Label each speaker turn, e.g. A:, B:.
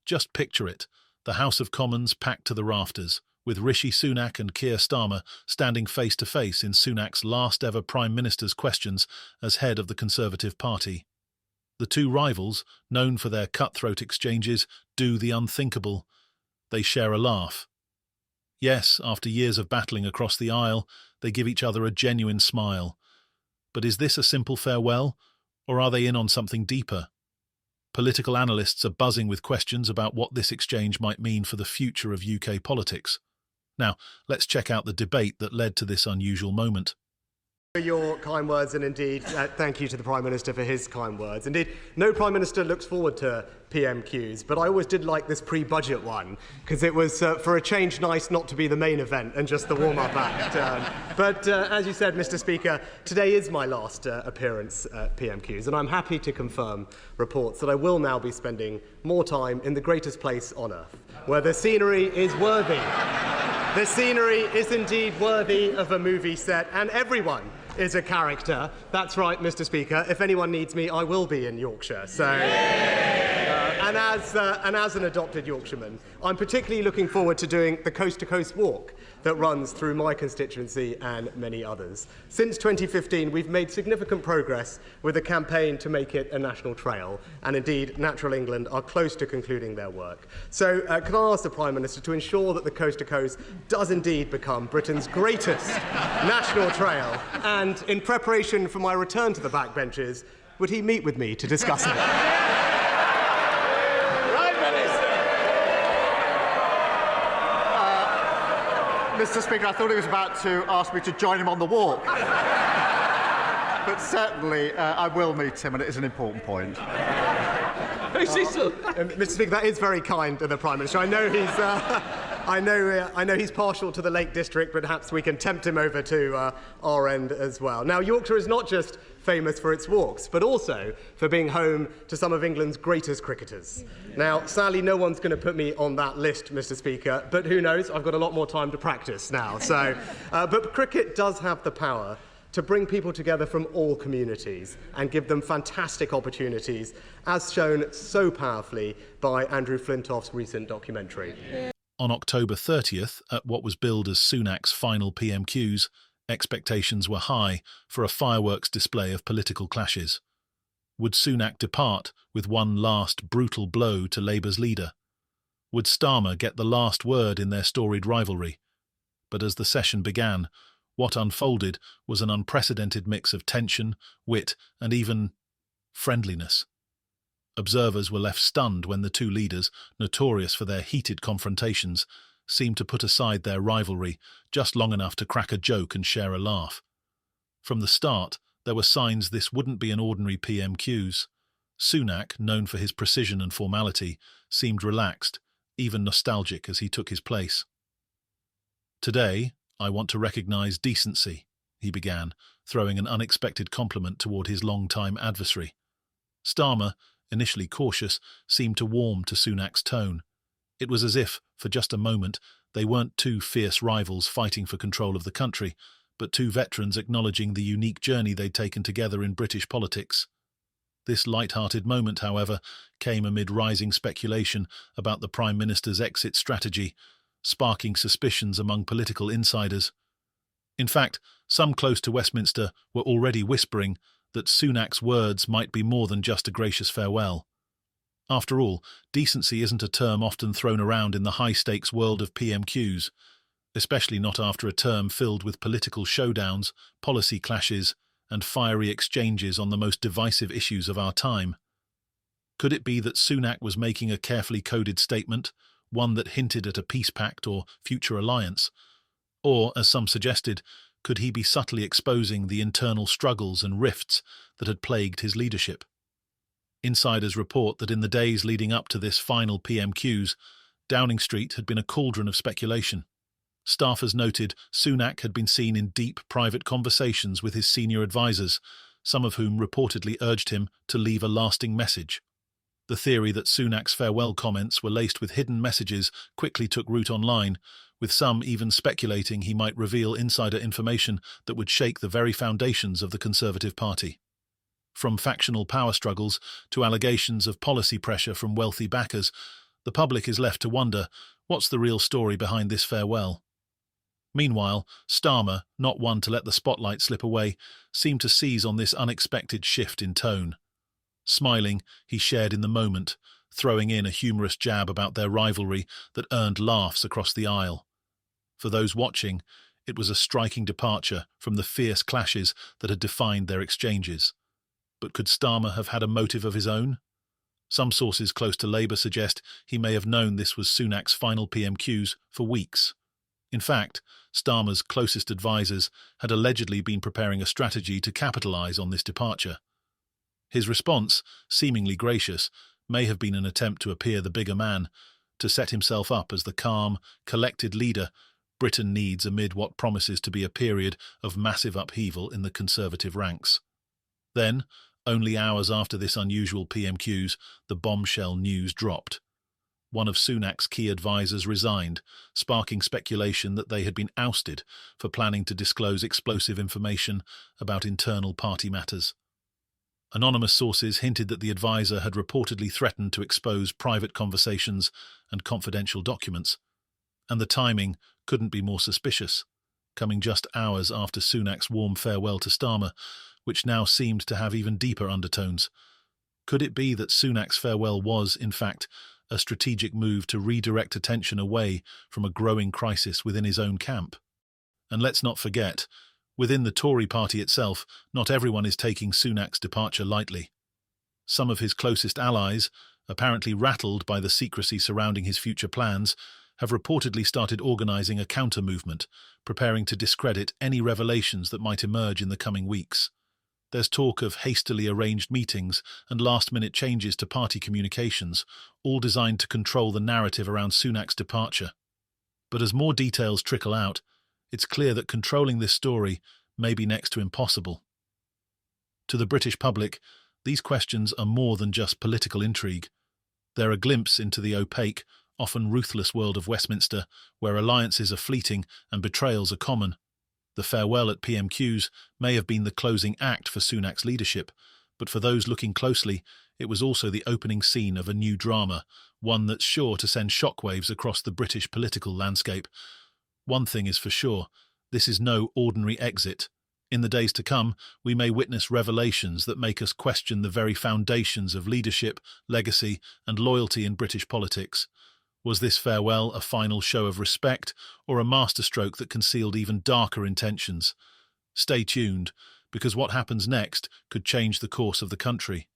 A: Just picture it, the House of Commons packed to the rafters, with Rishi Sunak and Keir Starmer standing face to face in Sunak's last ever Prime Minister's questions as head of the Conservative Party. The two rivals, known for their cutthroat exchanges, do the unthinkable. They share a laugh. Yes, after years of battling across the aisle, they give each other a genuine smile. But is this a simple farewell, or are they in on something deeper? Political analysts are buzzing with questions about what this exchange might mean for the future of UK politics. Now, let's check out the debate that led to this unusual moment.
B: For your kind words, and indeed thank you to the Prime Minister for his kind words. Indeed, no Prime Minister looks forward to PMQs, but I always did like this pre-budget one, because it was, for a change, nice not to be the main event and just the warm-up act. But as you said, Mr. Speaker, today is my last appearance at PMQs, and I'm happy to confirm reports that I will now be spending more time in the greatest place on earth, where the scenery is worthy. The scenery is indeed worthy of a movie set, and everyone is a character. That's right, Mr. Speaker. If anyone needs me, I will be in Yorkshire. So, and as an adopted Yorkshireman, I'm particularly looking forward to doing the coast-to-coast walk that runs through my constituency and many others. Since 2015, we've made significant progress with a campaign to make it a national trail, and indeed, Natural England are close to concluding their work. So, can I ask the Prime Minister to ensure that the coast-to-coast does indeed become Britain's greatest national trail, and in preparation for my return to the backbenches, would he meet with me to discuss it?
C: Mr. Speaker, I thought he was about to ask me to join him on the walk. But certainly, I will meet him, and it is an important point.
B: Mr. Speaker, that is very kind of the Prime Minister. I know he's, I know he's partial to the Lake District, but perhaps we can tempt him over to our end as well. Now, Yorkshire is not just famous for its walks, but also for being home to some of England's greatest cricketers. Now, sadly, no one's going to put me on that list, Mr. Speaker, but who knows? I've got a lot more time to practice now. So, but cricket does have the power to bring people together from all communities and give them fantastic opportunities, as shown so powerfully by Andrew Flintoff's recent documentary.
A: On October 30th, at what was billed as Sunak's final PMQs, expectations were high for a fireworks display of political clashes. Would Sunak depart with one last brutal blow to Labour's leader? Would Starmer get the last word in their storied rivalry? But as the session began, what unfolded was an unprecedented mix of tension, wit, and even friendliness. Observers were left stunned when the two leaders, notorious for their heated confrontations, seemed to put aside their rivalry just long enough to crack a joke and share a laugh. From the start, there were signs this wouldn't be an ordinary PMQs. Sunak, known for his precision and formality, seemed relaxed, even nostalgic as he took his place. "Today, I want to recognise decency," he began, throwing an unexpected compliment toward his long-time adversary. Starmer, initially cautious, seemed to warm to Sunak's tone. It was as if, for just a moment, they weren't two fierce rivals fighting for control of the country, but two veterans acknowledging the unique journey they'd taken together in British politics. This light-hearted moment, however, came amid rising speculation about the Prime Minister's exit strategy, sparking suspicions among political insiders. In fact, some close to Westminster were already whispering that Sunak's words might be more than just a gracious farewell. After all, decency isn't a term often thrown around in the high-stakes world of PMQs, especially not after a term filled with political showdowns, policy clashes, and fiery exchanges on the most divisive issues of our time. Could it be that Sunak was making a carefully coded statement, one that hinted at a peace pact or future alliance? Or, as some suggested, could he be subtly exposing the internal struggles and rifts that had plagued his leadership? Insiders report that in the days leading up to this final PMQs, Downing Street had been a cauldron of speculation. Staffers noted Sunak had been seen in deep private conversations with his senior advisers, some of whom reportedly urged him to leave a lasting message. The theory that Sunak's farewell comments were laced with hidden messages quickly took root online, with some even speculating he might reveal insider information that would shake the very foundations of the Conservative Party. From factional power struggles to allegations of policy pressure from wealthy backers, The public is left to wonder, what's the real story behind this farewell? Meanwhile, Starmer, not one to let the spotlight slip away, seemed to seize on this unexpected shift in tone. Smiling, he shared in the moment, throwing in a humorous jab about their rivalry that earned laughs across the aisle. For those watching, it was a striking departure from the fierce clashes that had defined their exchanges. But could Starmer have had a motive of his own? Some sources close to Labour suggest he may have known this was Sunak's final PMQs for weeks. In fact, Starmer's closest advisers had allegedly been preparing a strategy to capitalise on this departure. His response, seemingly gracious, may have been an attempt to appear the bigger man, to set himself up as the calm, collected leader Britain needs amid what promises to be a period of massive upheaval in the Conservative ranks. Then, only hours after this unusual PMQs, the bombshell news dropped. One of Sunak's key advisers resigned, sparking speculation that they had been ousted for planning to disclose explosive information about internal party matters. Anonymous sources hinted that the advisor had reportedly threatened to expose private conversations and confidential documents, and the timing couldn't be more suspicious, coming just hours after Sunak's warm farewell to Starmer, which now seemed to have even deeper undertones. Could it be that Sunak's farewell was, in fact, a strategic move to redirect attention away from a growing crisis within his own camp? And let's not forget, within the Tory party itself, not everyone is taking Sunak's departure lightly. Some of his closest allies, apparently rattled by the secrecy surrounding his future plans, have reportedly started organising a counter-movement, preparing to discredit any revelations that might emerge in the coming weeks. There's talk of hastily arranged meetings and last-minute changes to party communications, all designed to control the narrative around Sunak's departure. But as more details trickle out, it's clear that controlling this story may be next to impossible. To the British public, these questions are more than just political intrigue. They're a glimpse into the opaque, often ruthless world of Westminster, where alliances are fleeting and betrayals are common. The farewell at PMQs may have been the closing act for Sunak's leadership, but for those looking closely, it was also the opening scene of a new drama, one that's sure to send shockwaves across the British political landscape. One thing is for sure, this is no ordinary exit. In the days to come, we may witness revelations that make us question the very foundations of leadership, legacy, and loyalty in British politics. Was this farewell a final show of respect, or a masterstroke that concealed even darker intentions? Stay tuned, because what happens next could change the course of the country.